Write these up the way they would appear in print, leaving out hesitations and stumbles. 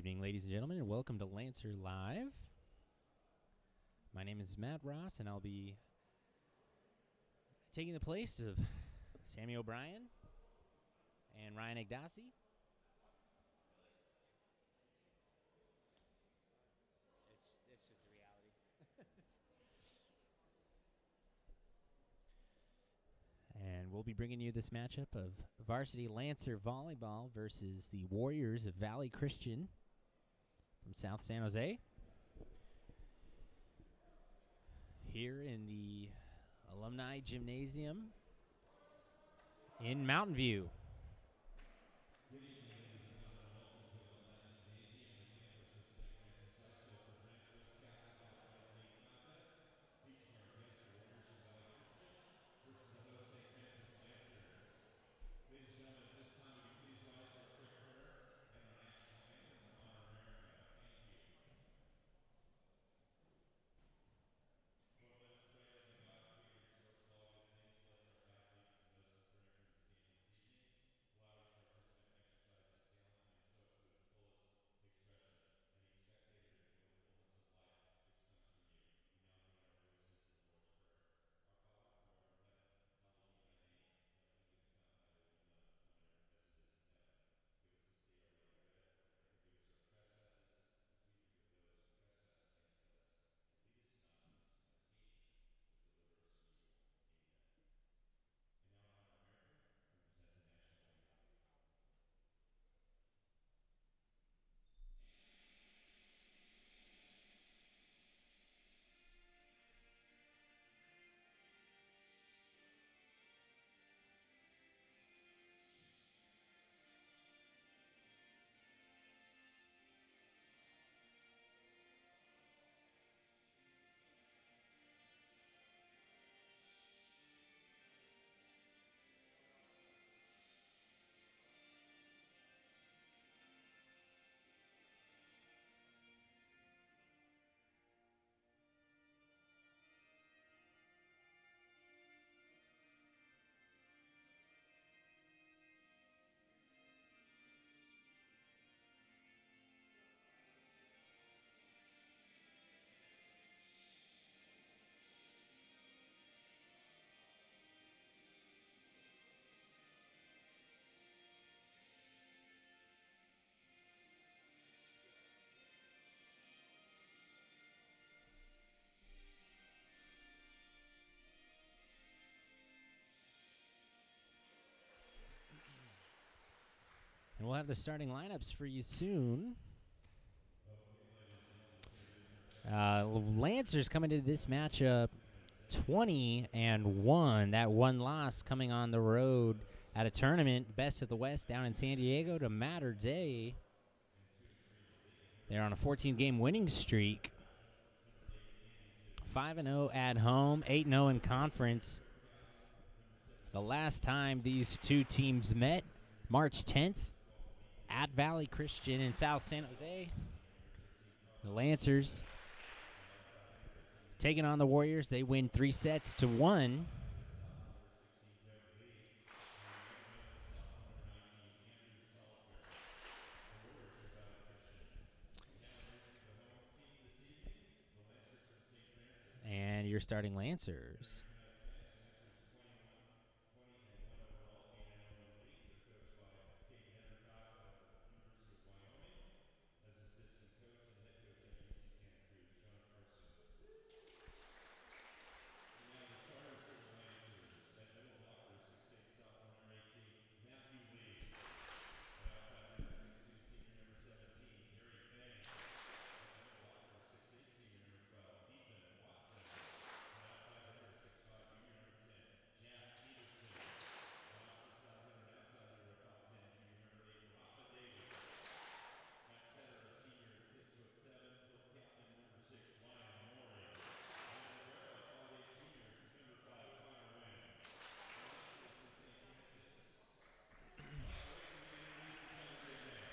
evening, ladies and gentlemen, and welcome to Lancer Live. My name is Matt Ross, and I'll be taking the place of Sammy O'Brien and Ryan Igdasi. It's just a reality. And we'll be bringing you this matchup of Varsity Lancer Volleyball versus the Warriors of Valley Christian from South San Jose. Here in the Alumni Gymnasium in Mountain View. And we'll have the starting lineups for you soon. Lancers coming into this matchup 20-1. That one loss coming on the road at a tournament, Best of the West down in San Diego to Mater Dei. They're on a 14-game winning streak. 5-0 at home, 8-0 in conference. The last time these two teams met, March 10th, at Valley Christian in South San Jose. The Lancers taking on the Warriors. They win 3-1. And you're starting Lancers.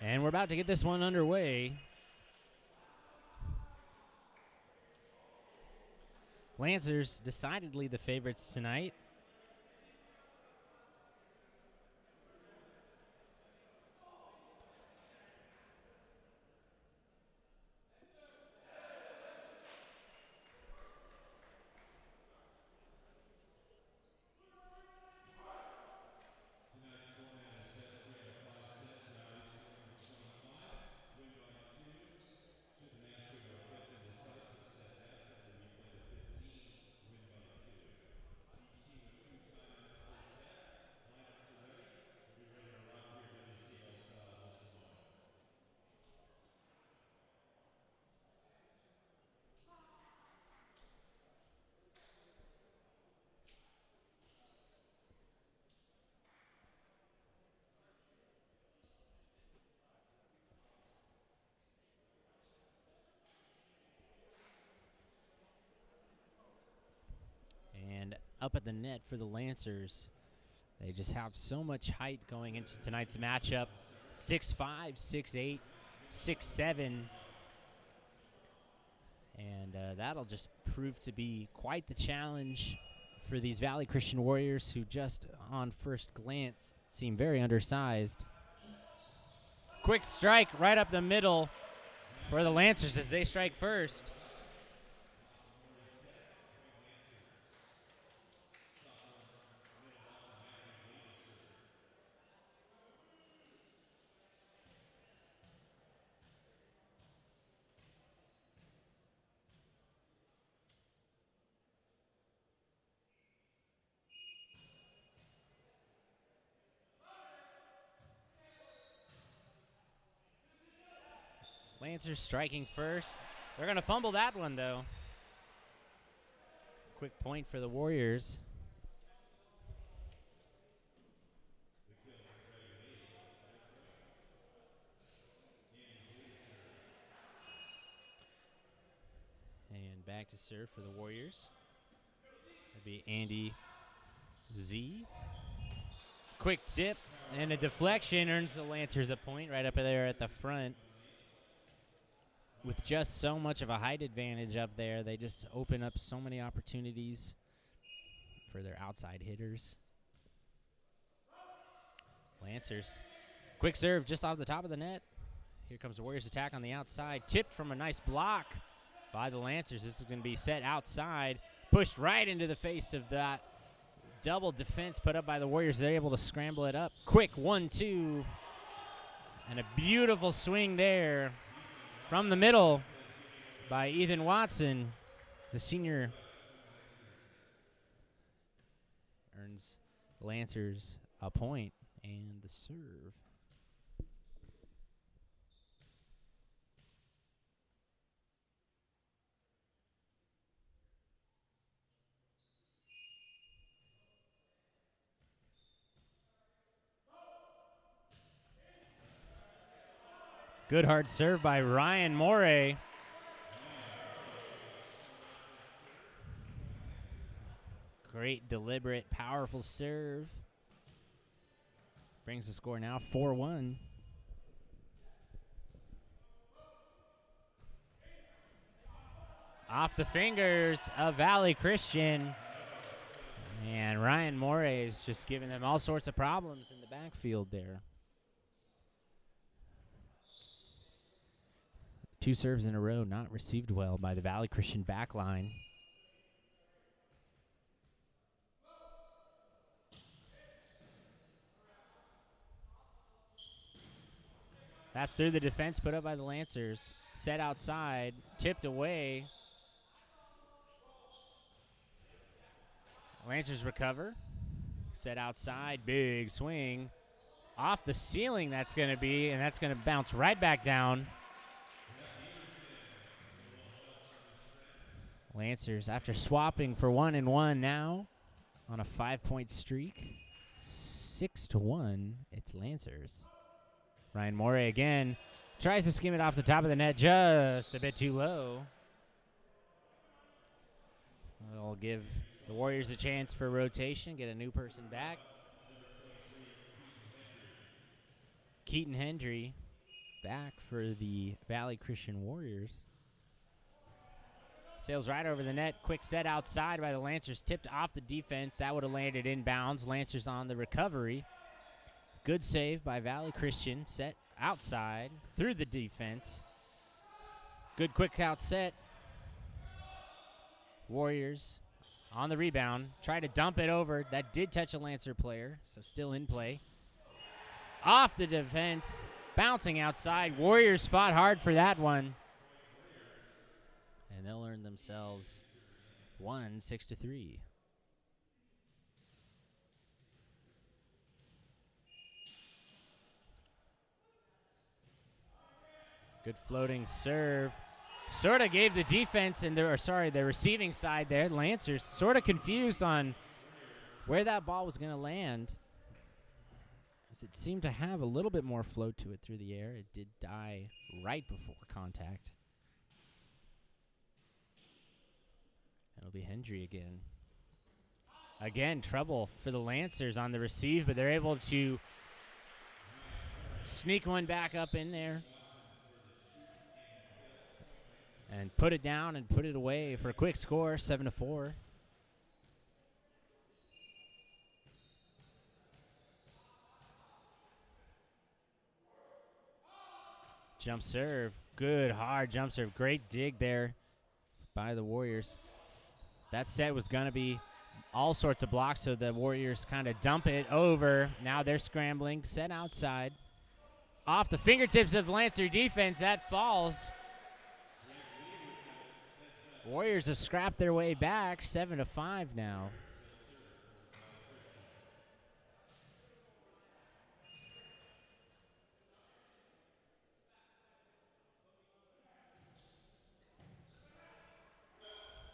And we're about to get this one underway. Lancers decidedly the favorites tonight. up at the net for the Lancers. They just have so much height going into tonight's matchup. 6'5", 6'8", 6'7". And that'll just prove to be quite the challenge for these Valley Christian Warriors, who just on first glance seem very undersized. Quick strike right up the middle for the Lancers as they strike first. Lancers striking first. They're going to fumble that one, though. Quick point for the Warriors. And back to serve for the Warriors. That'd be Andy Z. Quick tip and a deflection earns the Lancers a point right up there at the front. With just so much of a height advantage up there, they just open up so many opportunities for their outside hitters. Lancers. Quick serve just off the top of the net. Here comes the Warriors attack on the outside. Tipped from a nice block by the Lancers. This is going to be set outside. Pushed right into the face of that double defense put up by the Warriors. They're able to scramble it up. Quick 1-2. And a beautiful swing there from the middle by Ethan Watson. The senior earns the Lancers a point and the serve. Good hard serve by Ryan Morey. Great, deliberate, powerful serve. Brings the score now 4-1. Off the fingers of Valley Christian. And Ryan Morey is just giving them all sorts of problems in the backfield there. 2 serves in a row not received well by the Valley Christian back line. That's through the defense put up by the Lancers. Set outside, tipped away. Lancers recover. Set outside, big swing. Off the ceiling that's going to be, and that's going to bounce right back down. Lancers, after swapping for 1-1 now on a 5-point streak, 6-1, it's Lancers. Ryan Morey again tries to skim it off the top of the net, just a bit too low. It'll give the Warriors a chance for rotation, get a new person back. Keaton Hendry back for the Valley Christian Warriors. Sails right over the net. Quick set outside by the Lancers. Tipped off the defense. That would have landed inbounds. Lancers on the recovery. Good save by Valley Christian. Set outside through the defense. Good quick out set. Warriors on the rebound. Try to dump it over. That did touch a Lancer player, so still in play. Off the defense. Bouncing outside. Warriors fought hard for that one. And they'll earn themselves 6-3. Good floating serve. Sort of gave the defense and the receiving side there, Lancers, sort of confused on where that ball was going to land. As it seemed to have a little bit more float to it through the air. It did die right before contact. It'll be Hendry again. Again, trouble for the Lancers on the receive, but they're able to sneak one back up in there and put it down and put it away for a quick score, 7-4. Jump serve. Good, hard jump serve. Great dig there by the Warriors. That set was going to be all sorts of blocks, so the Warriors kind of dump it over. Now they're scrambling. Set outside. Off the fingertips of Lancer defense. That falls. Warriors have scrapped their way back. 7-5 now.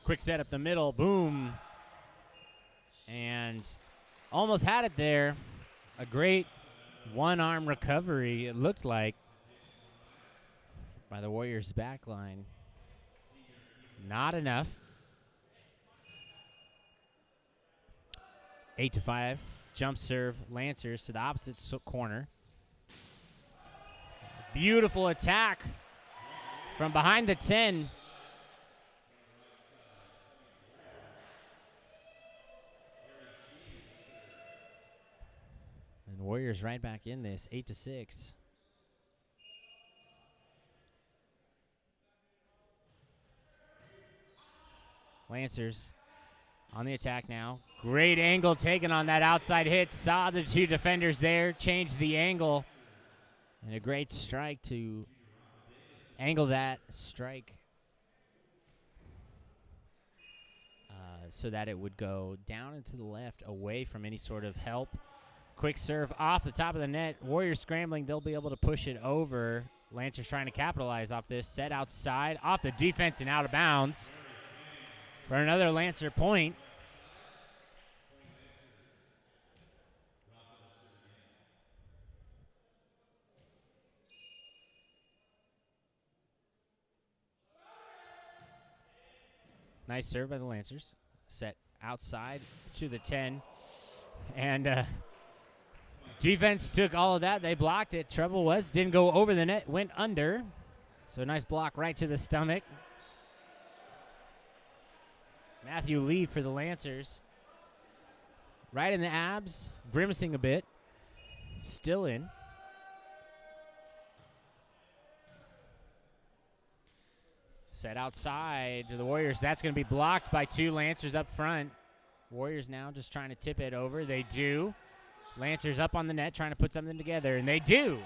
Quick set up the middle. Boom. And almost had it there. A great one-arm recovery, it looked like, by the Warriors' back line. Not enough. 8-5. Jump serve Lancers to the opposite corner. Beautiful attack from behind the 10. And Warriors right back in this, 8-6. Lancers on the attack now. Great angle taken on that outside hit. Saw the two defenders there, changed the angle. And a great strike to angle that strike so that it would go down and to the left, away from any sort of help. Quick serve off the top of the net. Warriors scrambling. They'll be able to push it over. Lancers trying to capitalize off this. Set outside, off the defense and out of bounds for another Lancer point. Nice serve by the Lancers. Set outside to the 10. And defense took all of that. They blocked it. Trouble was, didn't go over the net, went under. So a nice block right to the stomach. Matthew Lee for the Lancers. Right in the abs, grimacing a bit. Still in. Set outside to the Warriors. That's going to be blocked by two Lancers up front. Warriors now just trying to tip it over. They do. Lancers up on the net trying to put something together, and they do.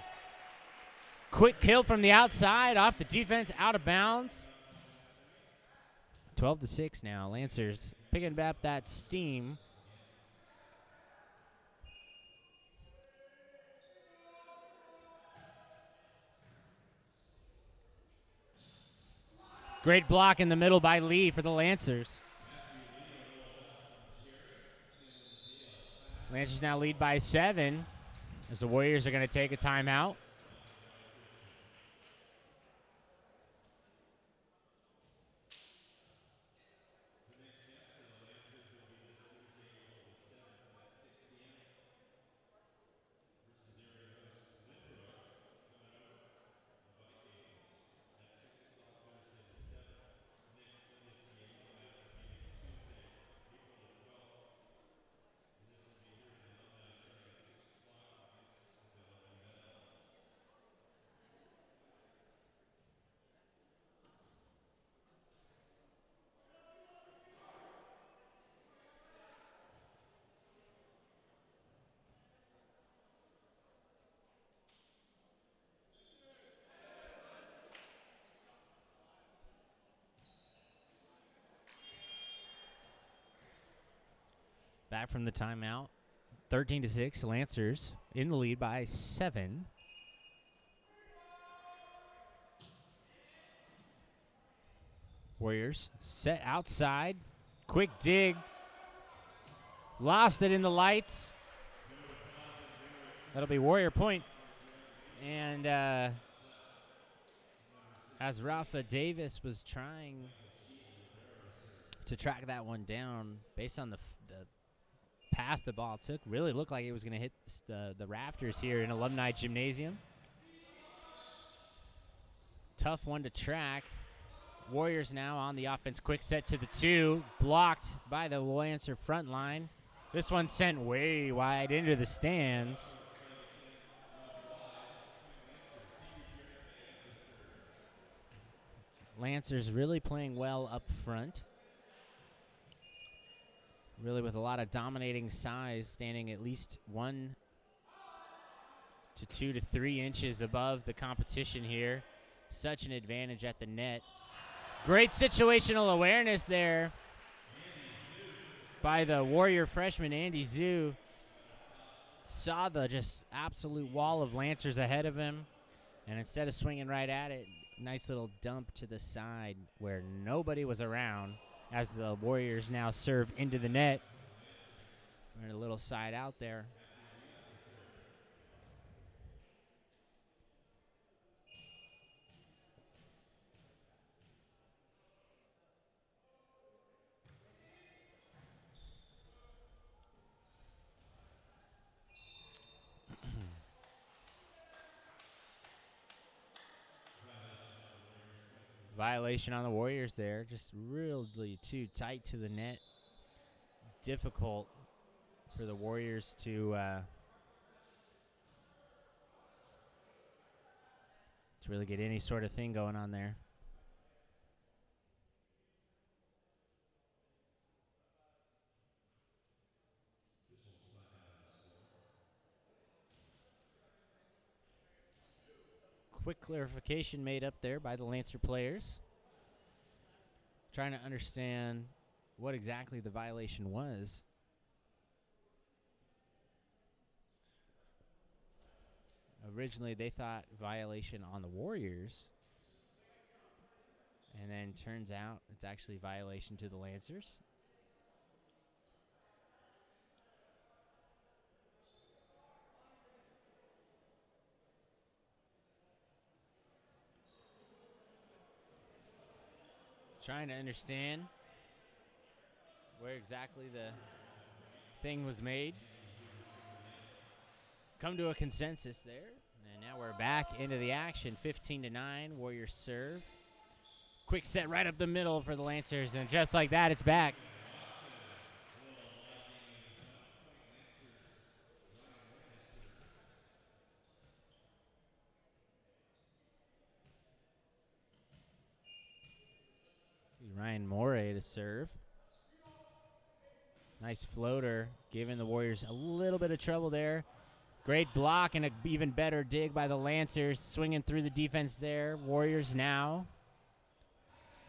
Quick kill from the outside, off the defense, out of bounds. 12-6 now. Lancers picking up that steam. Great block in the middle by Lee for the Lancers. Lancers now lead by 7 as the Warriors are going to take a timeout. Back from the timeout, 13-6, Lancers in the lead by 7. Warriors set outside, quick dig, lost it in the lights. That'll be Warrior point. And as Rafa Davis was trying to track that one down, based on the path the ball took. Really looked like it was going to hit the rafters here in Alumni Gymnasium. Tough one to track. Warriors now on the offense. Quick set to the 2. Blocked by the Lancer front line. This one sent way wide into the stands. Lancers really playing well up front. Really with a lot of dominating size, standing at least 1 to 2 to 3 inches above the competition here. Such an advantage at the net. Great situational awareness there by the Warrior freshman, Andy Zhu. Saw the just absolute wall of Lancers ahead of him, and instead of swinging right at it, nice little dump to the side where nobody was around as the Warriors now serve into the net. We're in a little side out there. Violation on the Warriors there. Just really too tight to the net. Difficult for the Warriors to really get any sort of thing going on there. Quick clarification made up there by the Lancer players. Trying to understand what exactly the violation was. Originally, they thought violation on the Warriors. And then turns out it's actually violation to the Lancers. Trying to understand where exactly the thing was made. Come to a consensus there. And now we're back into the action. 15-9, Warriors serve. Quick set right up the middle for the Lancers, and just like that, it's back. Ryan Morey to serve. Nice floater, giving the Warriors a little bit of trouble there. Great block and an even better dig by the Lancers, swinging through the defense there. Warriors now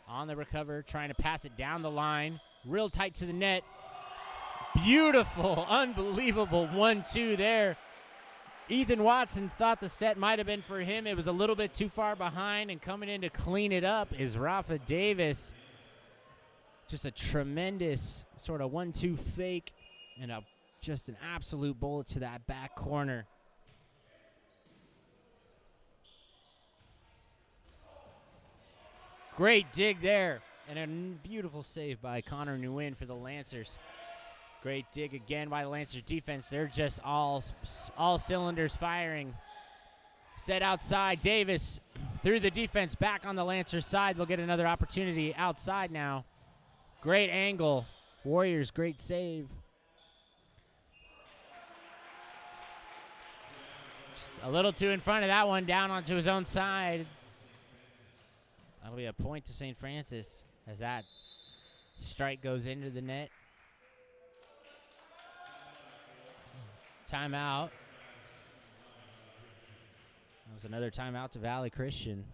on the recover, trying to pass it down the line. Real tight to the net. Beautiful, unbelievable 1-2 there. Ethan Watson thought the set might have been for him. It was a little bit too far behind, and coming in to clean it up is Rafa Davis. Just a tremendous sort of 1-2 fake and just an absolute bullet to that back corner. Great dig there, and a beautiful save by Connor Nguyen for the Lancers. Great dig again by the Lancers defense. They're just all cylinders firing. Set outside, Davis through the defense, back on the Lancers side. They'll get another opportunity outside now. Great angle. Warriors, great save. Just a little too in front of that one, down onto his own side. That'll be a point to St. Francis as that strike goes into the net. Timeout. That was another timeout to Valley Christian.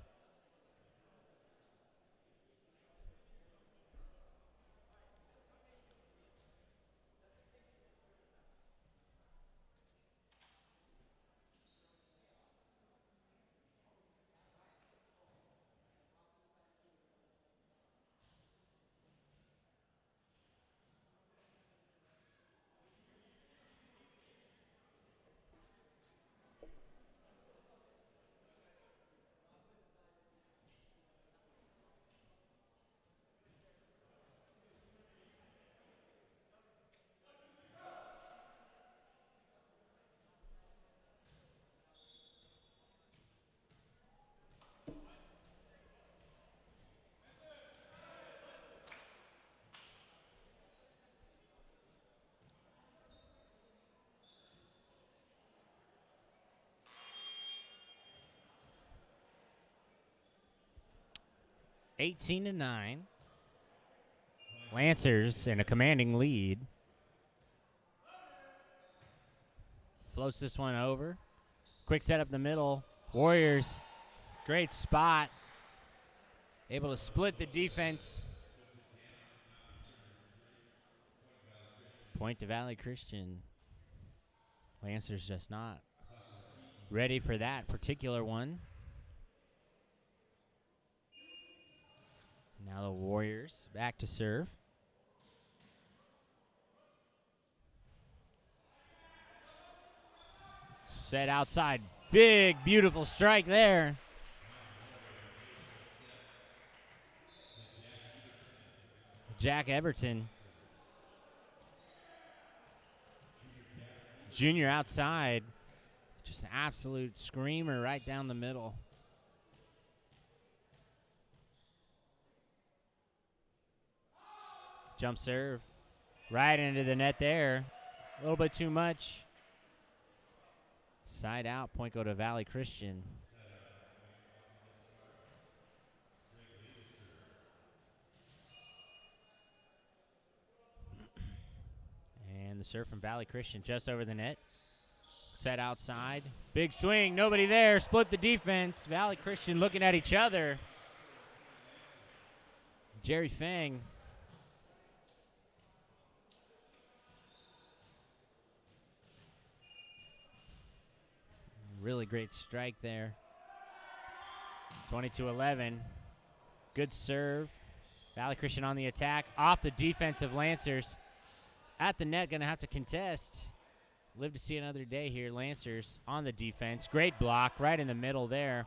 18-9. Lancers in a commanding lead. Floats this one over. Quick set up the middle. Warriors, great spot. Able to split the defense. Point to Valley Christian. Lancers just not ready for that particular one. Now the Warriors back to serve. Set outside. Big, beautiful strike there. Jack Everton. Junior outside. Just an absolute screamer right down the middle. Jump serve. Right into the net there. A little bit too much. Side out. Point go to Valley Christian. And the serve from Valley Christian just over the net. Set outside. Big swing. Nobody there. Split the defense. Valley Christian looking at each other. Jerry Fang. Really great strike there. 22-11. Good serve. Valley Christian on the attack. Off the defensive Lancers. At the net, going to have to contest. Live to see another day here. Lancers on the defense. Great block right in the middle there.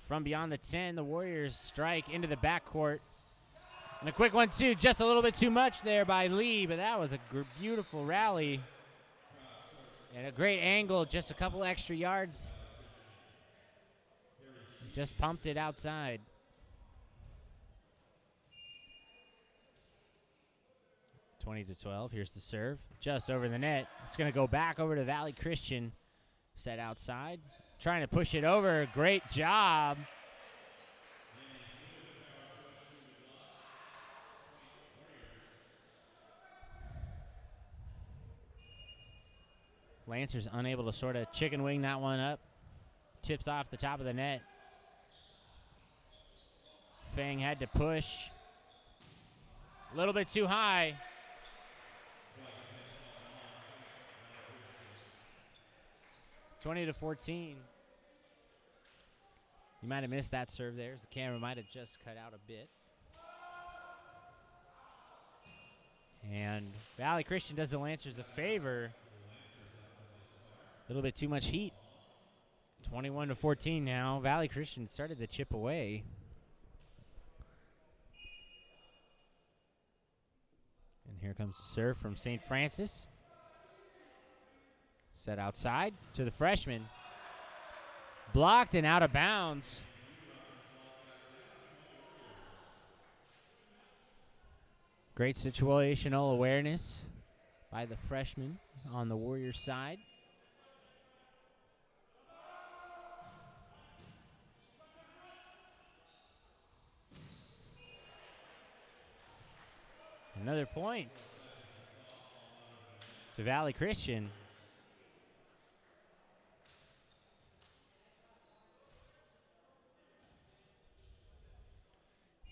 From beyond the 10, the Warriors strike into the backcourt. And a quick one, too. Just a little bit too much there by Lee, but that was a beautiful rally. And a great angle, just a couple extra yards. Just pumped it outside. (20-12). Here's the serve. Just over the net. It's going to go back over to Valley Christian. Set outside. Trying to push it over. Great job. Lancers unable to sort of chicken wing that one up. Tips off the top of the net. Fang had to push. A little bit too high. (20-14). You might have missed that serve there. The camera might have just cut out a bit. And Valley Christian does the Lancers a favor. A little bit too much heat. 21-14 now. Valley Christian started to chip away. And here comes the serve from St. Francis. Set outside to the freshman. Blocked and out of bounds. Great situational awareness by the freshman on the Warriors side. Another point to Valley Christian.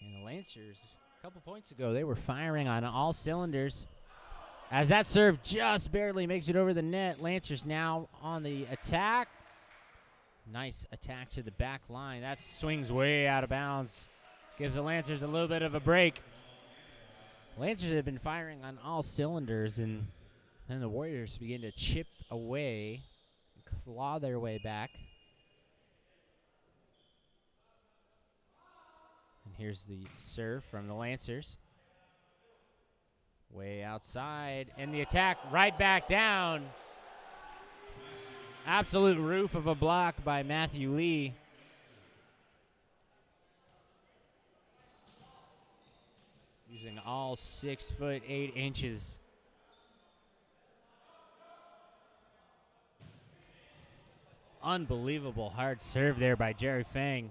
And the Lancers, a couple points ago, they were firing on all cylinders. As that serve just barely makes it over the net, Lancers now on the attack. Nice attack to the back line. That swings way out of bounds. Gives the Lancers a little bit of a break. Lancers have been firing on all cylinders, and then the Warriors begin to chip away, claw their way back. And here's the serve from the Lancers. Way outside, and the attack right back down. Absolute roof of a block by Matthew Lee. Using all 6 foot 8 inches. Unbelievable hard serve there by Jerry Fang.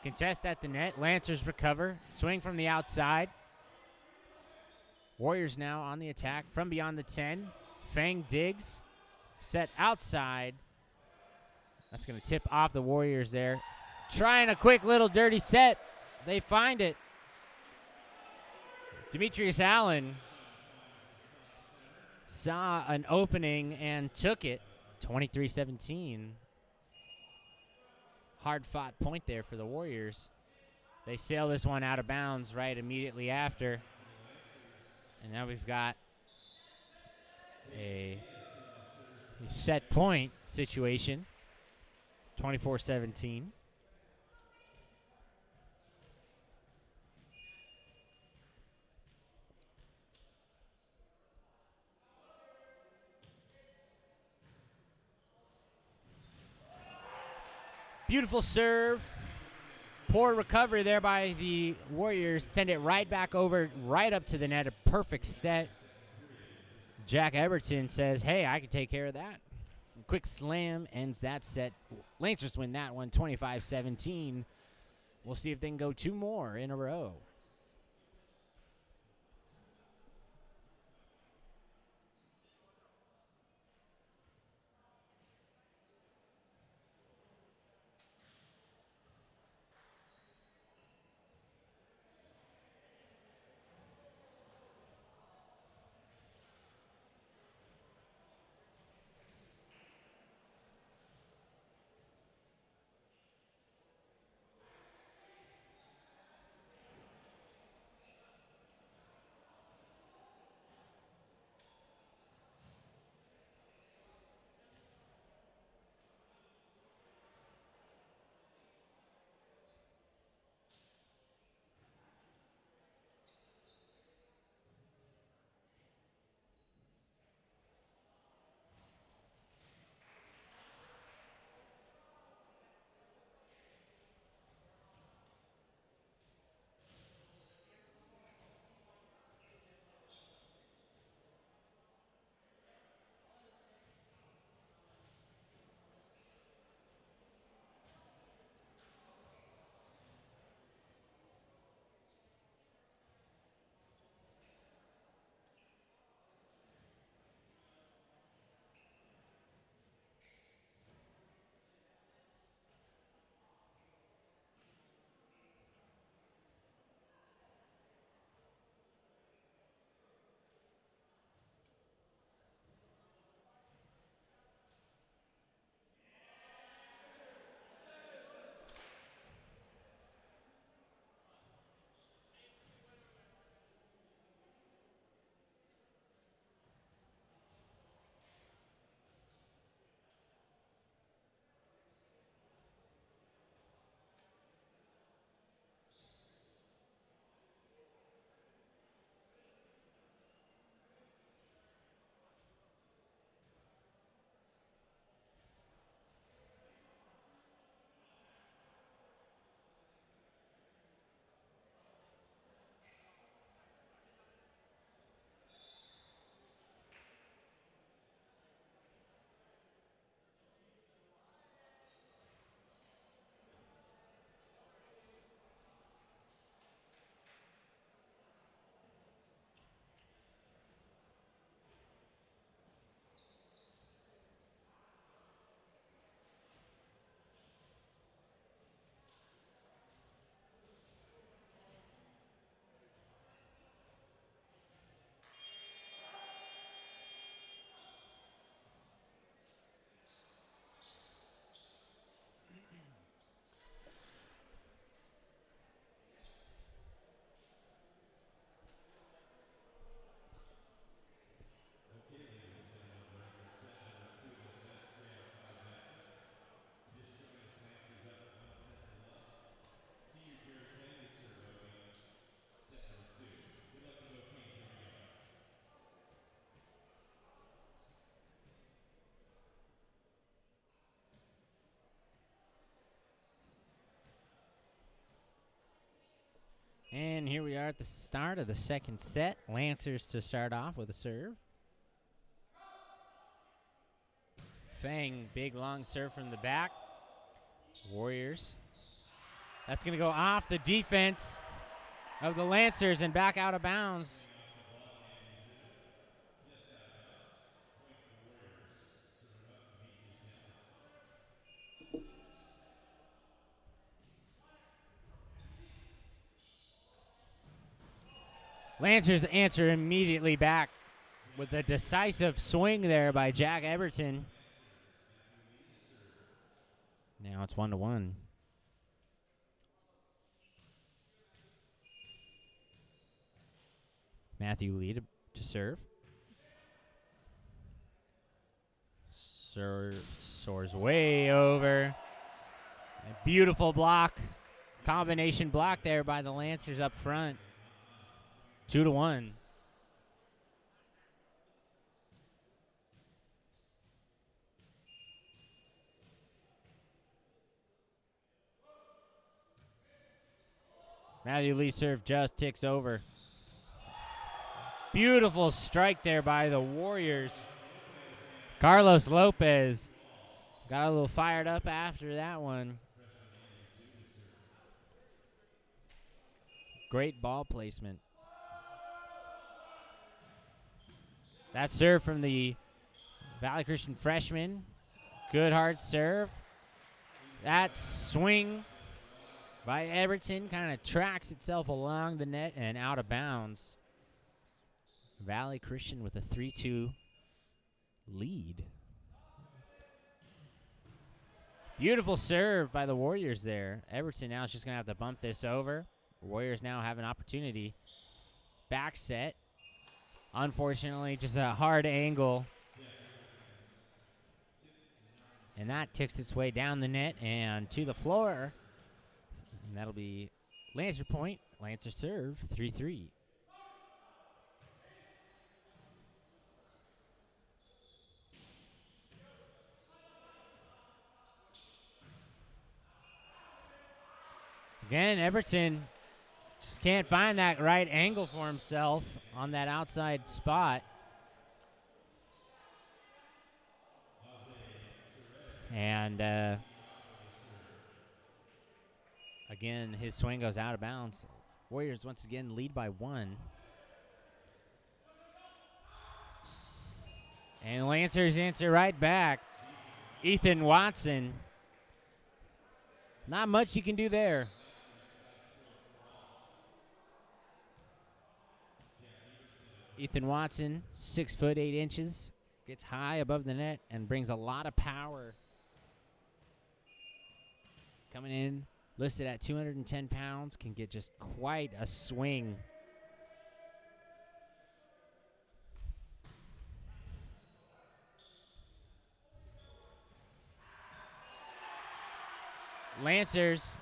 Contest at the net. Lancers recover. Swing from the outside. Warriors now on the attack from beyond the 10. Fang digs. Set outside. That's going to tip off the Warriors there. Trying a quick little dirty set. They find it. Demetrius Allen saw an opening and took it. 23-17. Hard-fought point there for the Warriors. They sail this one out of bounds right immediately after. And now we've got a set point situation. 24-17. Beautiful serve. Poor recovery there by the Warriors. Send it right back over, right up to the net. A perfect set. Jack Everton says, hey, I can take care of that. Quick slam ends that set. Lancers win that one, 25-17. We'll see if they can go two more in a row. And here we are at the start of the second set. Lancers to start off with a serve. Fang, big long serve from the back. Warriors That's going to go off the defense of the Lancers and back out of bounds. Lancers answer immediately back with a decisive swing there by Jack Eberton. Now it's 1-1. Matthew Lee to serve. Soars way over. A beautiful block. Combination block there by the Lancers up front. 2-1. Matthew Lee serve just ticks over. Beautiful strike there by the Warriors. Carlos Lopez got a little fired up after that one. Great ball placement. That serve from the Valley Christian freshman. Good hard serve. That swing by Everton kind of tracks itself along the net and out of bounds. Valley Christian with a 3-2 lead. Beautiful serve by the Warriors there. Everton now is just going to have to bump this over. Warriors now have an opportunity. Back set. Unfortunately, just a hard angle. And that ticks its way down the net and to the floor. And that'll be Lancer point. Lancer serve, 3-3. Again, Everton just can't find that right angle for himself on that outside spot. And again, his swing goes out of bounds. Warriors once again lead by 1. And Lancers answer right back. Ethan Watson. Not much you can do there. Ethan Watson, 6 foot 8 inches, gets high above the net and brings a lot of power. Coming in, listed at 210 pounds, can get just quite a swing. Lancers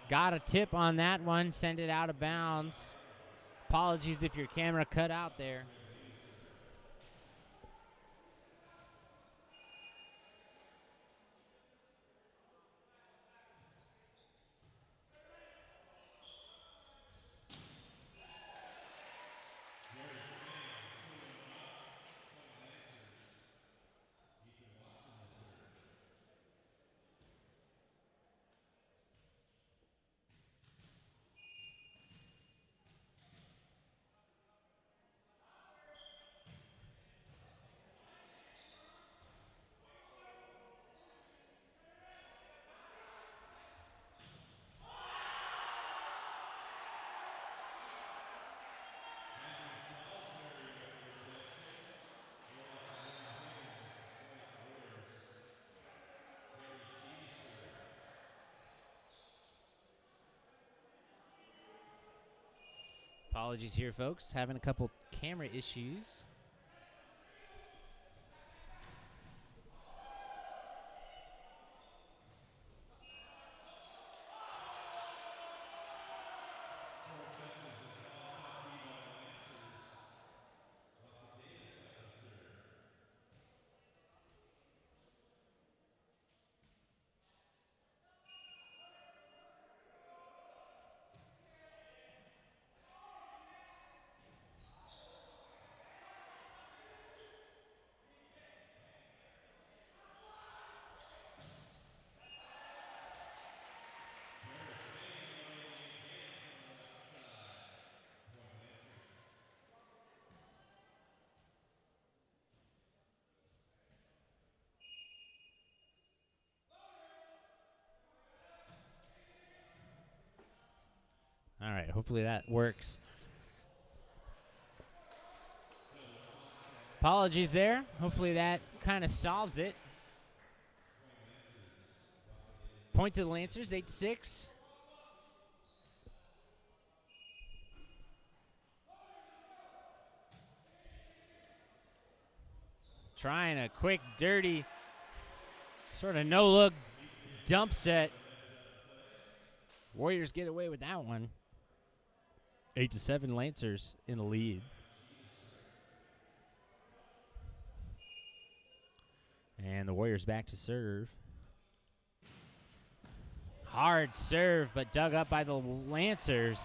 got a tip on that one, send it out of bounds. Apologies if your camera cut out there. Apologies here, folks. Having a couple camera issues. All right, hopefully that works. Apologies there. Hopefully that kind of solves it. Point to the Lancers, 8-6. Trying a quick, dirty, sort of no-look dump set. Warriors get away with that one. 8-7 Lancers in the lead. And the Warriors back to serve. Hard serve, but dug up by the Lancers.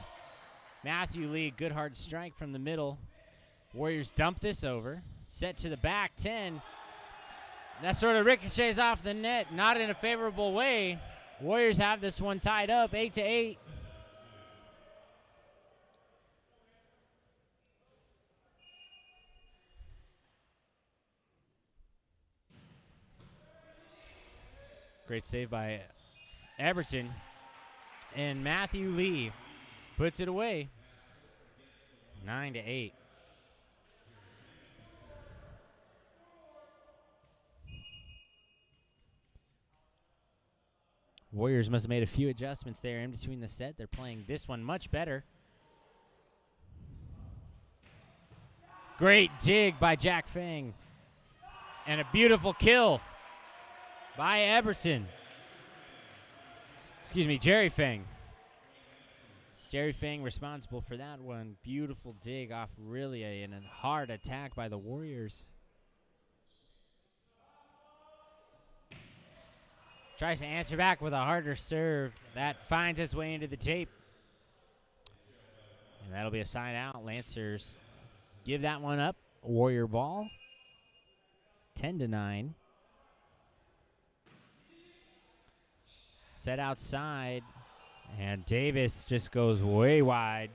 Matthew Lee, good hard strike from the middle. Warriors dump this over. Set to the back, 10. That sort of ricochets off the net, not in a favorable way. Warriors have this one tied up, 8-8. Great save by Everton. And Matthew Lee puts it away, 9-8. Warriors must have made a few adjustments there in between the set. They're playing this one much better. Great dig by Jack Fang. And a beautiful kill by Everton. Excuse me, Jerry Fang. Jerry Fang responsible for that one. Beautiful dig off really a hard attack by the Warriors. Tries to answer back with a harder serve. That finds its way into the tape. And that'll be a side out. Lancers give that one up. Warrior ball. 10-9. Set outside. And Davis just goes way wide.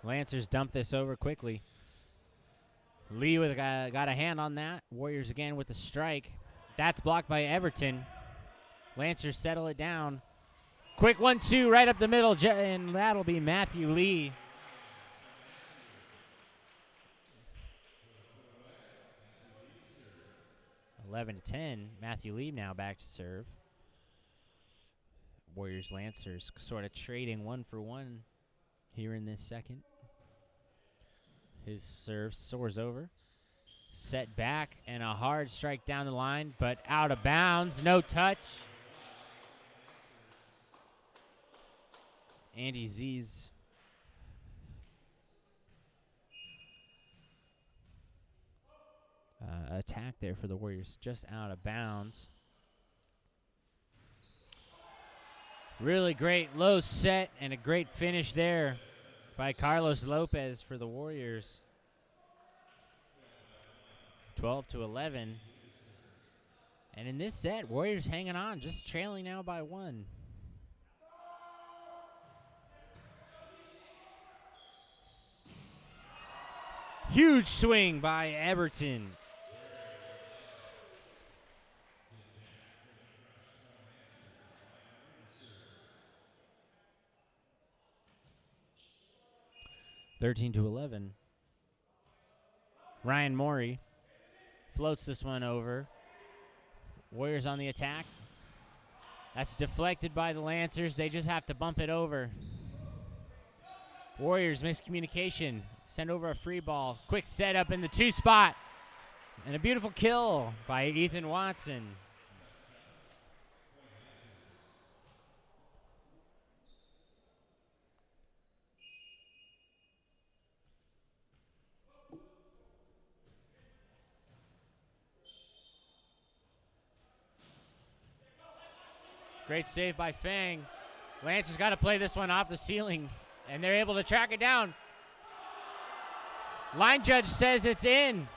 Lancers dump this over quickly. Lee got a hand on that. Warriors again with the strike. That's blocked by Everton. Lancers settle it down. Quick 1-2 right up the middle, and that'll be Matthew Lee. (11-10). Matthew Lee now back to serve. Warriors Lancers sort of trading one for one here in this second. His serve soars over. Set back and a hard strike down the line, but out of bounds. No touch. Andy Z's attack there for the Warriors, just out of bounds. Really great low set and a great finish there by Carlos Lopez for the Warriors. 12-11. And in this set, Warriors hanging on, just trailing now by one. Huge swing by Everton. (13-11). Ryan Morey floats this one over. Warriors on the attack. That's deflected by the Lancers. They just have to bump it over. Warriors miscommunication. Send over a free ball. Quick setup in the two spot. And a beautiful kill by Ethan Watson. Great save by Fang. Lancers got to play this one off the ceiling, and they're able to track it down. Line judge says it's in.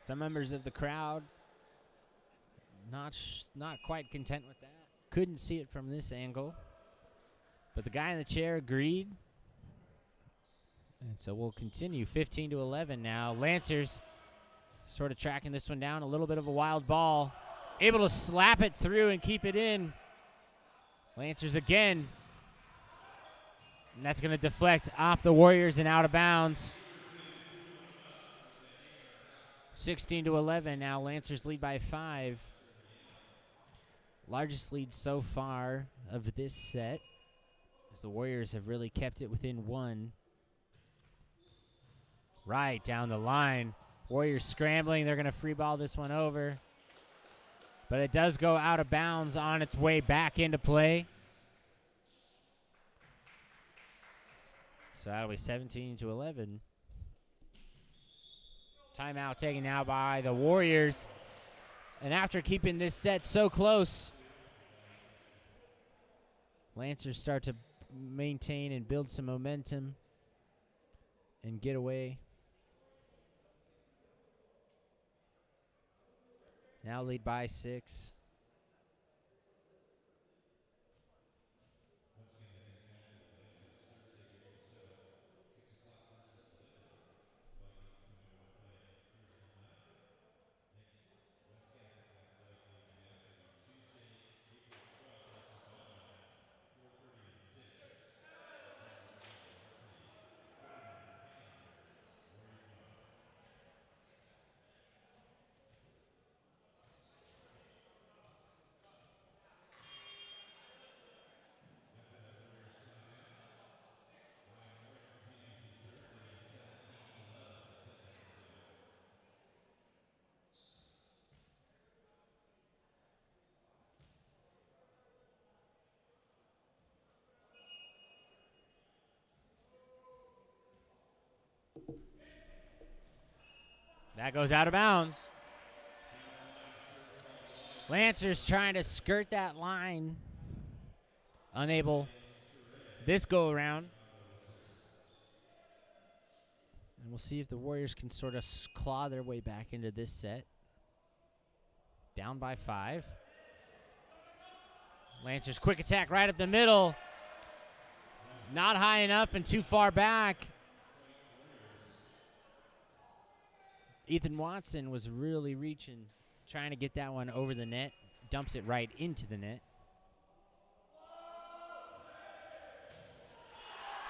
Some members of the crowd not quite content with that. Couldn't see it from this angle. But the guy in the chair agreed. And so we'll continue. 15-11 now. Lancers sort of tracking this one down. A little bit of a wild ball. Able to slap it through and keep it in. Lancers again. And that's going to deflect off the Warriors and out of bounds. 16-11 now. Lancers lead by 5. Largest lead so far of this set, as the Warriors have really kept it within 1. Right down the line. Warriors scrambling. They're going to free ball this one over. But it does go out of bounds on its way back into play. So that'll be 17-11. Timeout taken now by the Warriors. And after keeping this set so close, Lancers start to maintain and build some momentum and get away. Now lead by 6. That goes out of bounds. Lancers trying to skirt that line. Unable this go around. And we'll see if the Warriors can sort of claw their way back into this set. Down by 5. Lancers quick attack right up the middle. Not high enough and too far back. Ethan Watson was really reaching, trying to get that one over the net. Dumps it right into the net.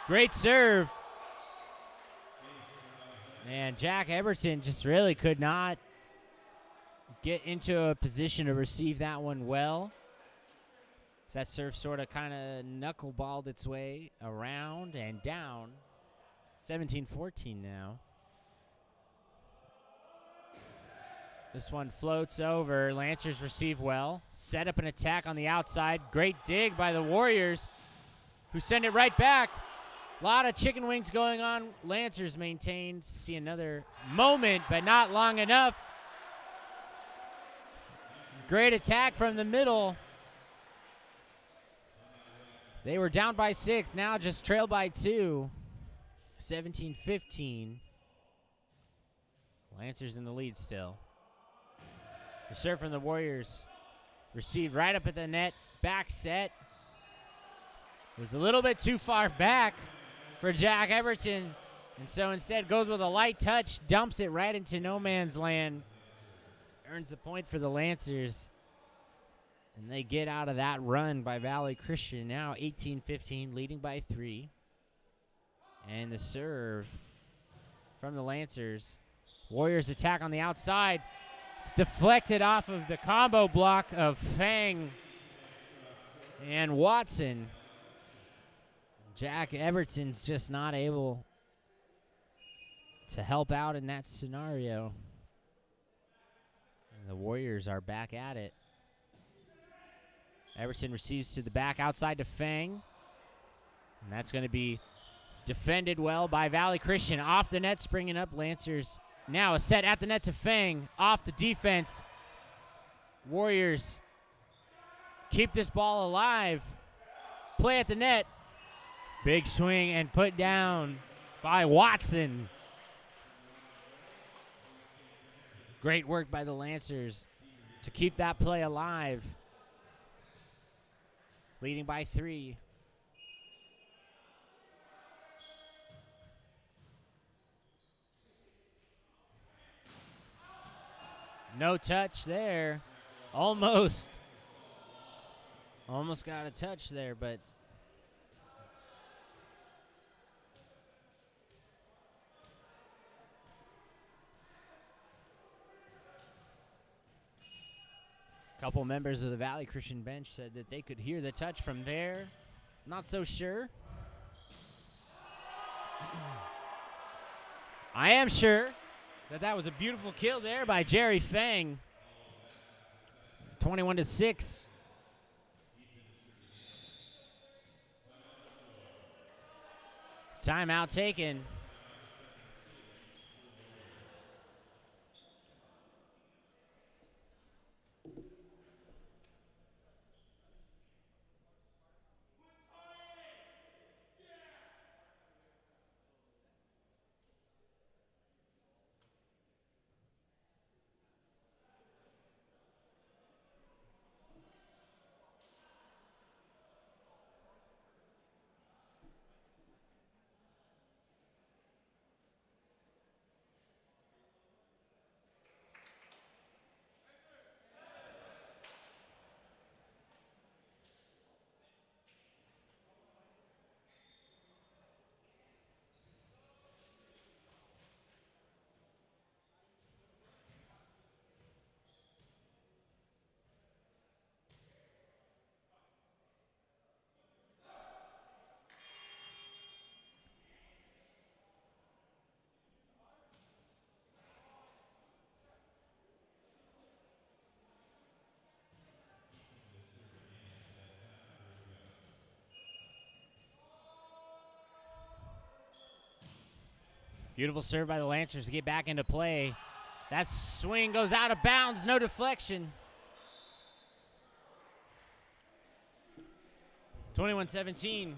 Great serve. And Jack Everton just really could not get into a position to receive that one well. That serve sort of kind of knuckleballed its way around and down. 17-14 now. This one floats over. Lancers receive well. Set up an attack on the outside. Great dig by the Warriors, who send it right back. A lot of chicken wings going on. Lancers maintained. See another moment, but not long enough. Great attack from the middle. They were down by 6, now just trailed by 2. 17-15. Lancers in the lead still. The serve from the Warriors received right up at the net. Back set. Was a little bit too far back for Jack Everton. And so instead goes with a light touch, dumps it right into no man's land. Earns a point for the Lancers. And they get out of that run by Valley Christian. Now 18-15, leading by 3. And the serve from the Lancers. Warriors attack on the outside. It's deflected off of the combo block of Fang and Watson. Jack Everton's just not able to help out in that scenario. And the Warriors are back at it. Everton receives to the back, outside to Fang. And that's going to be defended well by Valley Christian. Off the net, springing up. Lancers now a set at the net to Fang. Off the defense. Warriors keep this ball alive. Play at the net. Big swing and put down by Watson. Great work by the Lancers to keep that play alive. Leading by 3. No touch there. Almost got a touch there, but a couple members of the Valley Christian bench said that they could hear the touch from there. Not so sure. I am sure that was a beautiful kill there by Jerry Fang. 21-6. Timeout taken. Beautiful serve by the Lancers to get back into play. That swing goes out of bounds, no deflection. 21-17.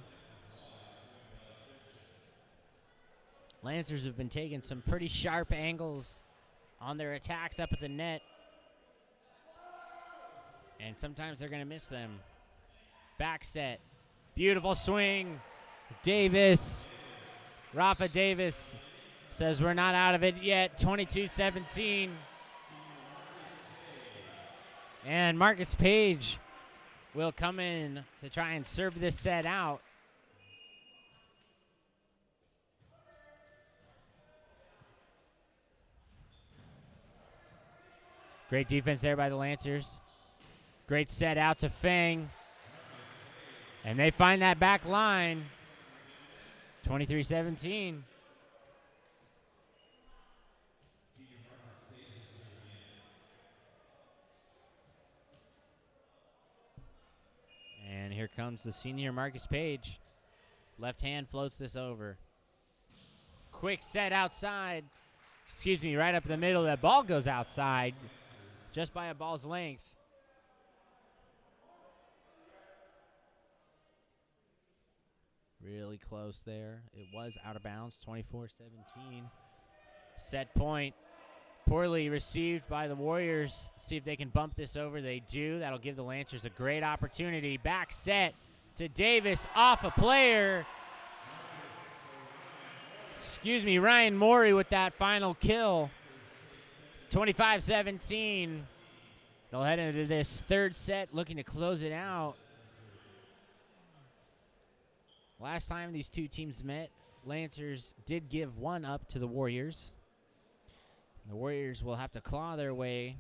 Lancers have been taking some pretty sharp angles on their attacks up at the net. And sometimes they're going to miss them. Back set. Beautiful swing. Davis. Rafa Davis says we're not out of it yet. 22-17. And Marcus Page will come in to try and serve this set out. Great defense there by the Lancers. Great set out to Fang. And they find that back line. 23-17. And here comes the senior Marcus Page. Left hand floats this over. Quick set outside. Excuse me, right up the middle. That ball goes outside just by a ball's length. Really close there. It was out of bounds, 24-17. Set point. Poorly received by the Warriors. See if they can bump this over. They do. That'll give the Lancers a great opportunity. Back set to Davis off a player. Excuse me, Ryan Morey with that final kill. 25-17. They'll head into this third set looking to close it out. Last time these two teams met, Lancers did give one up to the Warriors. The Warriors will have to claw their way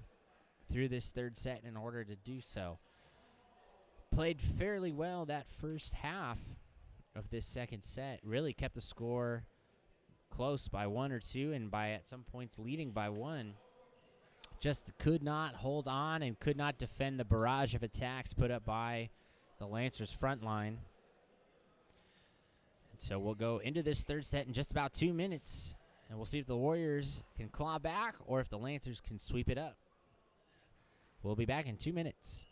through this third set in order to do so. Played fairly well that first half of this second set. Really kept the score close by 1 or 2 and by at some points leading by 1. Just could not hold on and could not defend the barrage of attacks put up by the Lancers front line. And so we'll go into this third set in just about 2 minutes. And we'll see if the Warriors can claw back or if the Lancers can sweep it up. We'll be back in 2 minutes.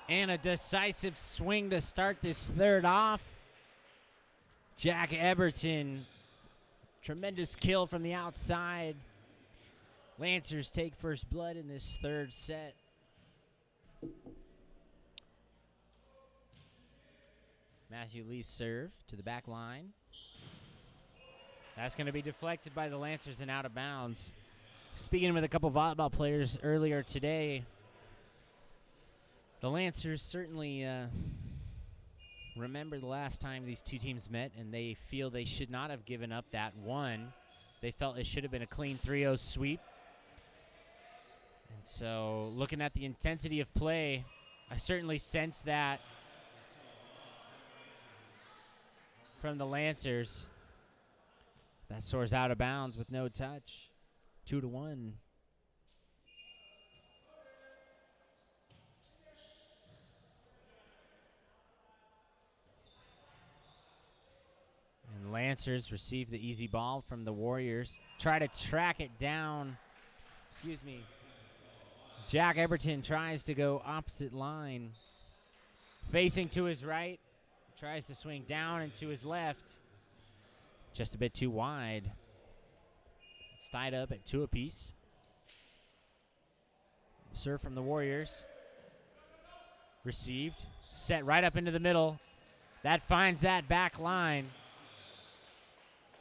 And a decisive swing to start this third off. Jack Eberton, tremendous kill from the outside. Lancers take first blood in this third set. Matthew Lee's serve to the back line. That's going to be deflected by the Lancers and out of bounds. Speaking with a couple volleyball players earlier today, the Lancers certainly remember the last time these two teams met, and they feel they should not have given up that one. They felt it should have been a clean 3-0 sweep. And so looking at the intensity of play, I certainly sense that from the Lancers. That soars out of bounds with no touch. 2-1. And Lancers receive the easy ball from the Warriors. Try to track it down. Excuse me. Jack Eberton tries to go opposite line. Facing to his right. Tries to swing down and to his left. Just a bit too wide. It's tied up at 2 apiece. Serve from the Warriors. Received. Set right up into the middle. That finds that back line.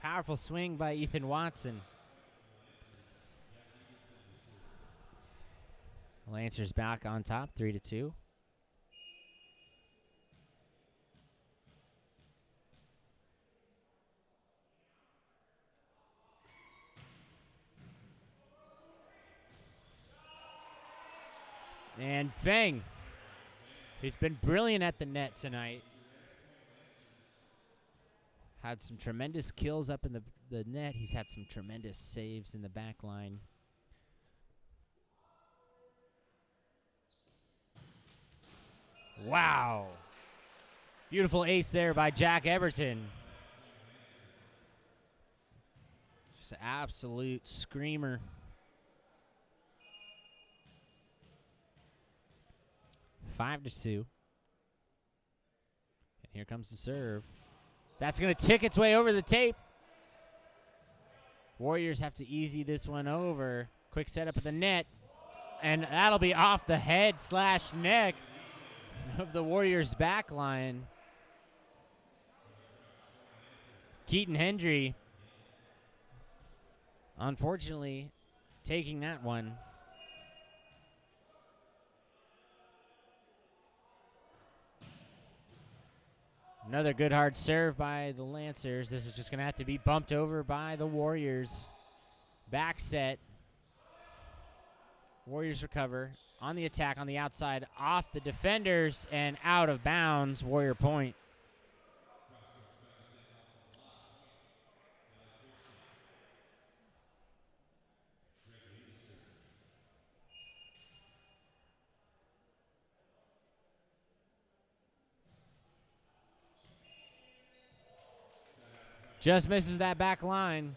Powerful swing by Ethan Watson. Lancers back on top, 3-2. And Feng, who's been brilliant at the net tonight, had some tremendous kills up in the net. He's had some tremendous saves in the back line. Wow. Beautiful ace there by Jack Eberton. Just an absolute screamer. Five to 2. And here comes the serve. That's going to tick its way over the tape. Warriors have to easy this one over. Quick setup of the net. And that'll be off the head / neck of the Warriors' back line. Keaton Hendry, unfortunately, taking that one. Another good hard serve by the Lancers. This is just going to have to be bumped over by the Warriors. Back set. Warriors recover on the attack on the outside, off the defenders and out of bounds. Warrior point. Just misses that back line.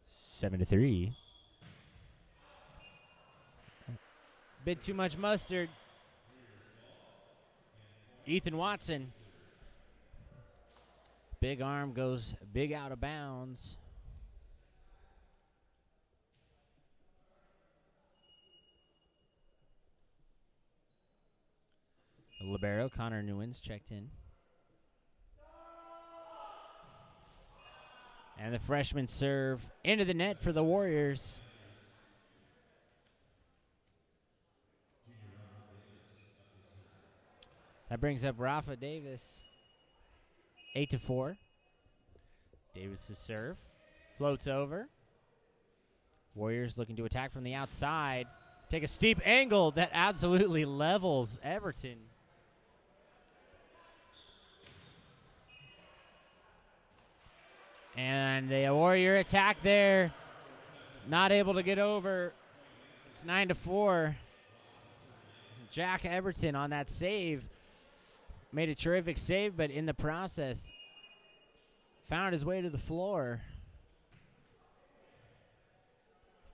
7-3. Bit too much mustard. Ethan Watson. Big arm goes big out of bounds. The libero, Connor Newens, checked in. And the freshman serve into the net for the Warriors. That brings up Rafa Davis. 8-4. Davis' serve. Floats over. Warriors looking to attack from the outside. Take a steep angle that absolutely levels Everton. And the Warrior attack there. Not able to get over. It's 9-4. Jack Eberton on that save. Made a terrific save, but in the process, found his way to the floor.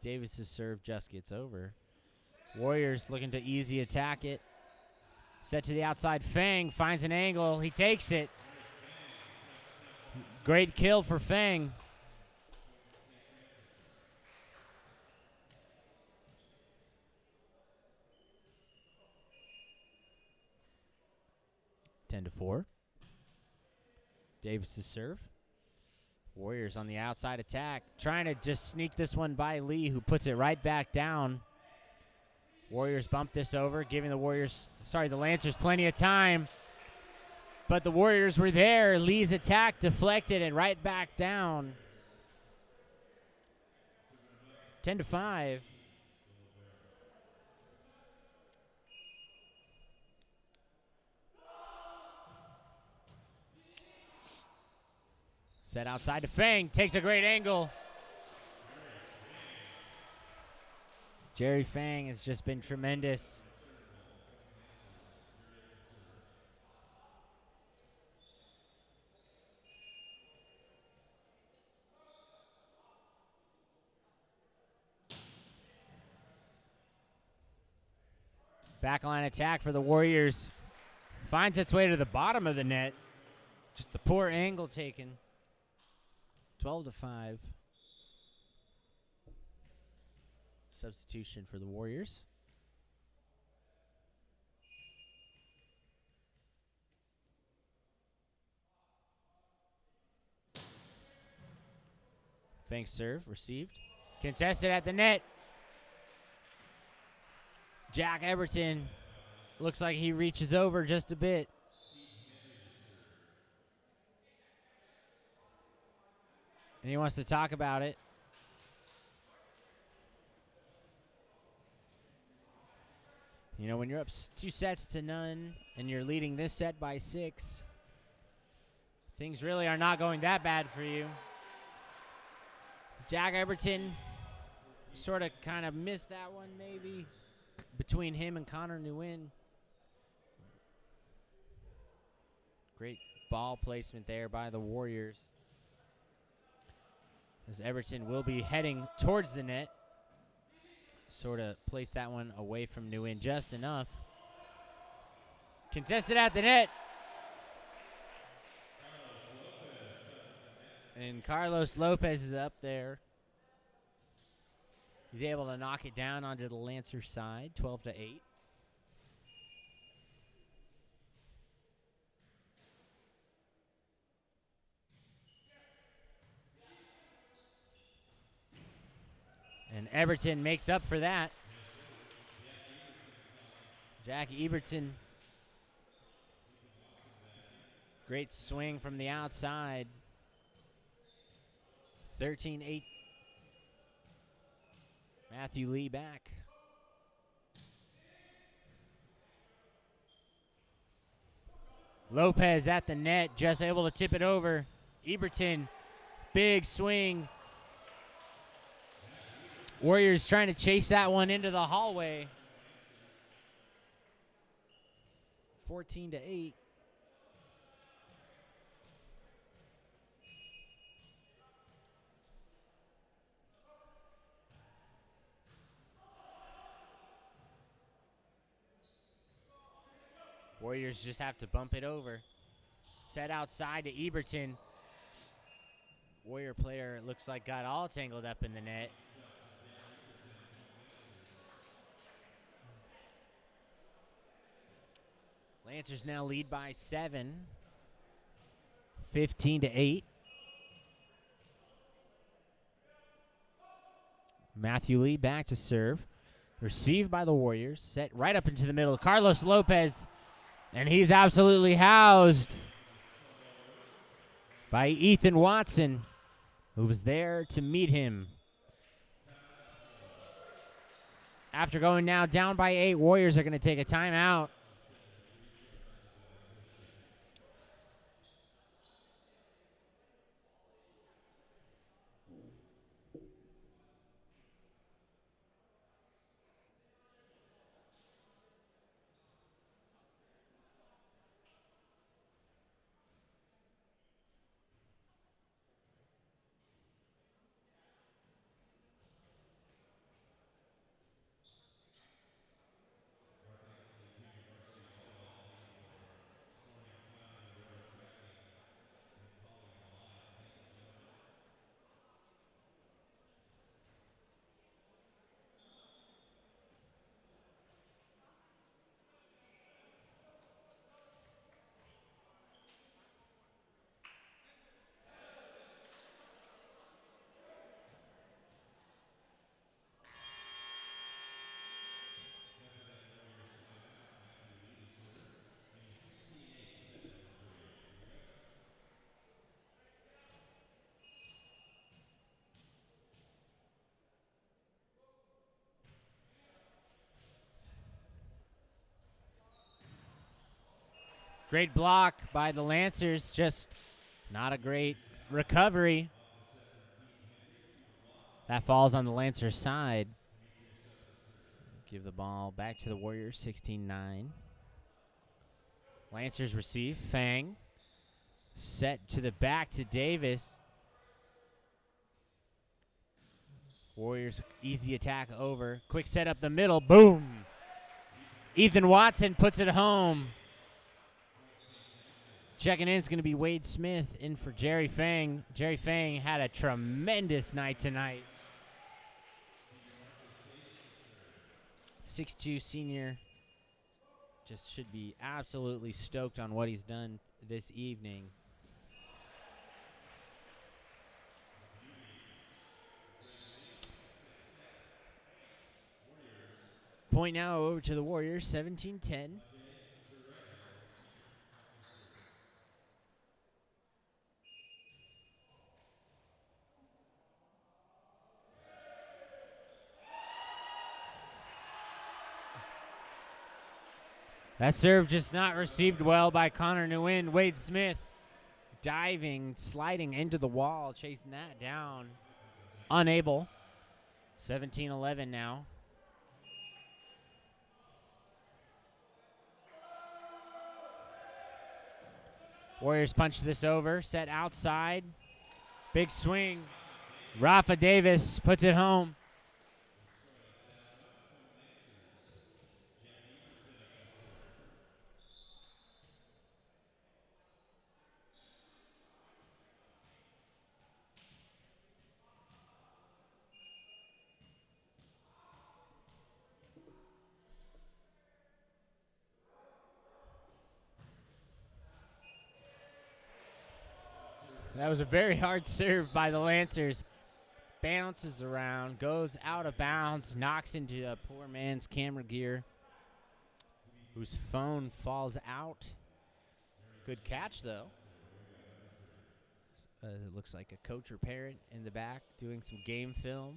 Davis's serve just gets over. Warriors looking to easy attack it. Set to the outside. Feng finds an angle. He takes it. Great kill for Feng. Ten to 4. Davis's serve. Warriors on the outside attack. Trying to just sneak this one by Lee, who puts it right back down. Warriors bump this over, giving the Lancers plenty of time. But the Warriors were there. Lee's attack deflected and right back down. 10 to 5. Set outside to Feng. Takes a great angle. Jerry Feng has just been tremendous. Backline attack for the Warriors. Finds its way to the bottom of the net. Just the poor angle taken. 12 to 5. Substitution for the Warriors. Feng serve received. Contested at the net. Jack Eberton looks like he reaches over just a bit. And he wants to talk about it. You know, when you're up 2-0 and you're leading this set by 6, things really are not going that bad for you. Jack Eberton sort of kind of missed that one maybe between him and Connor Nguyen. Great ball placement there by the Warriors. As Everton will be heading towards the net. Sort of place that one away from Nguyen just enough. Contested at the net. And Carlos Lopez is up there. He's able to knock it down onto the Lancer side, 12 to 8. And Eberton makes up for that. Jack Eberton. Great swing from the outside. 13-8. Matthew Lee back. Lopez at the net, just able to tip it over. Eberton, big swing. Warriors trying to chase that one into the hallway. 14 to 8. Warriors just have to bump it over. Set outside to Eberton. Warrior player looks like got all tangled up in the net. Lancers now lead by 7. 15 to 8. Matthew Lee back to serve. Received by the Warriors. Set right up into the middle. Carlos Lopez. And he's absolutely housed by Ethan Watson, who was there to meet him. After going now down by 8, Warriors are going to take a timeout. Great block by the Lancers, just not a great recovery. That falls on the Lancers side. Give the ball back to the Warriors, 16-9. Lancers receive. Fang. Set to the back to Davis. Warriors easy attack over. Quick set up the middle. Boom. Ethan Watson puts it home. Checking in is going to be Wade Smith in for Jerry Fang. Jerry Fang had a tremendous night tonight. 6'2" senior. Just should be absolutely stoked on what he's done this evening. Point now over to the Warriors, 17-10. That serve just not received well by Connor Nguyen. Wade Smith diving, sliding into the wall, chasing that down. Unable. 17-11 now. Warriors punch this over, set outside. Big swing. Rafa Davis puts it home. That was a very hard serve by the Lancers. Bounces around, goes out of bounds, knocks into a poor man's camera gear, whose phone falls out. Good catch, though. It looks like a coach or parent in the back doing some game film.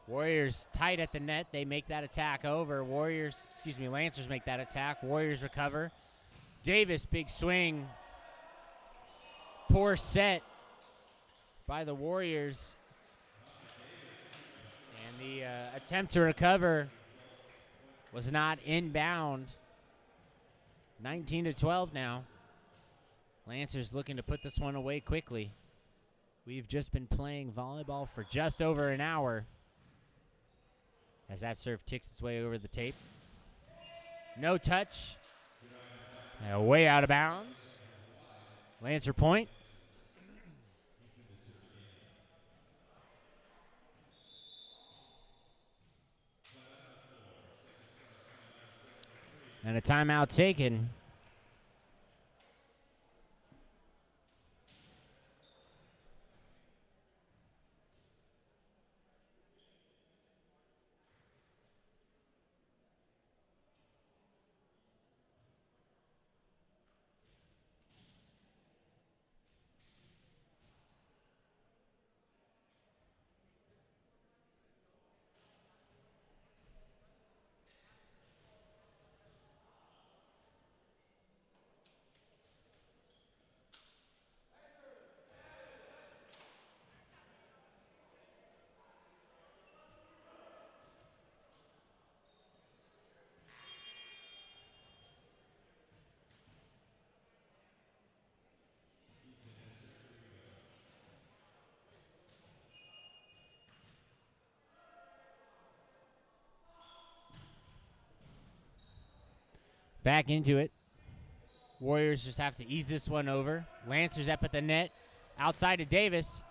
Warriors tight at the net. They make that attack over. Lancers make that attack. Warriors recover. Davis, big swing. Poor set by the Warriors. And the attempt to recover was not inbound. 19-12 now. Lancers looking to put this one away quickly. We've just been playing volleyball for just over an hour. As that serve ticks its way over the tape. No touch. Way out of bounds. Lancer point. And a timeout taken. Back into it. Warriors just have to ease this one over. Lancers up at the net. Outside to Davis.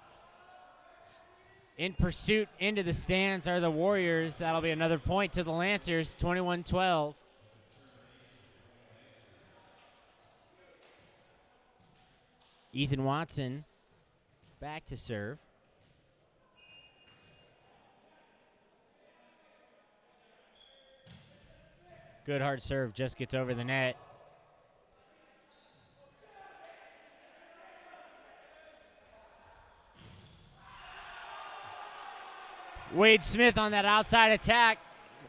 In pursuit into the stands are the Warriors. That'll be another point to the Lancers. 21-12. Ethan Watson back to serve. Good hard serve, just gets over the net. Wade Smith on that outside attack.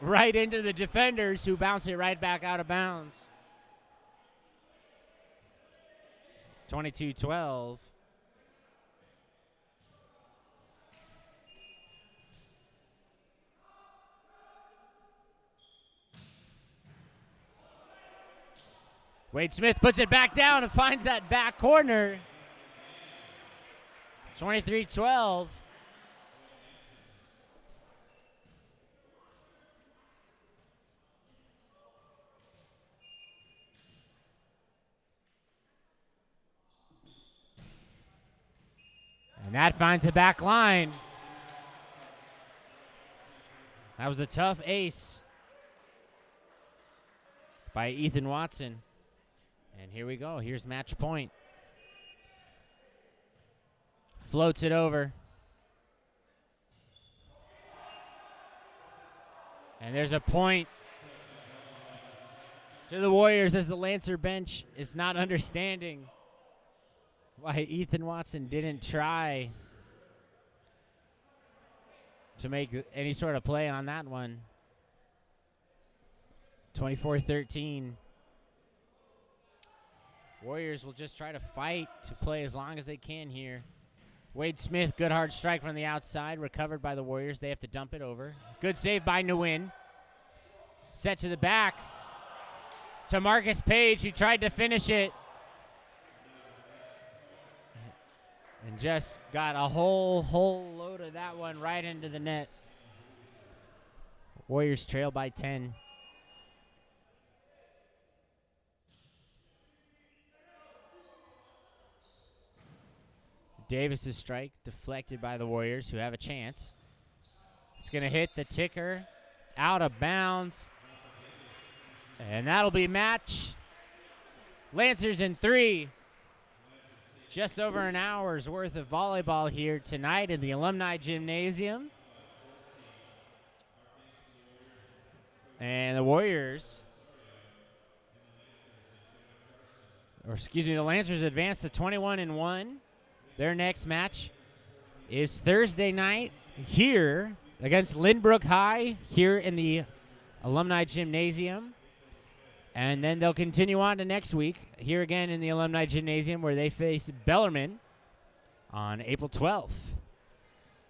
right into the defenders who bounce it right back out of bounds. 22-12. Wade Smith puts it back down and finds that back corner. 23-12. And that finds the back line. That was a tough ace by Ethan Watson. And here we go. Here's match point. Floats it over. And there's a point to the Warriors as the Lancer bench is not understanding why Ethan Watson didn't try to make any sort of play on that one. 24-13. Warriors will just try to fight to play as long as they can here. Wade Smith, good hard strike from the outside, recovered by the Warriors. They have to dump it over. Good save by Nguyen. Set to the back to Marcus Page, who tried to finish it. And just got a whole load of that one right into the net. Warriors trail by 10. Davis's strike deflected by the Warriors, who have a chance. It's going to hit the ticker out of bounds. And that'll be match. Lancers in 3. Just over an hour's worth of volleyball here tonight in the Alumni Gymnasium. And the Warriors, the Lancers advance to 21-1. Their next match is Thursday night here against Lynbrook High here in the Alumni Gymnasium. And then they'll continue on to next week here again in the Alumni Gymnasium where they face Bellarmine on April 12th.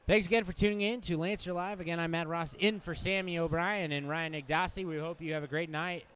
Thanks again for tuning in to Lancer Live. Again, I'm Matt Ross in for Sammy O'Brien and Ryan Igdasi. We hope you have a great night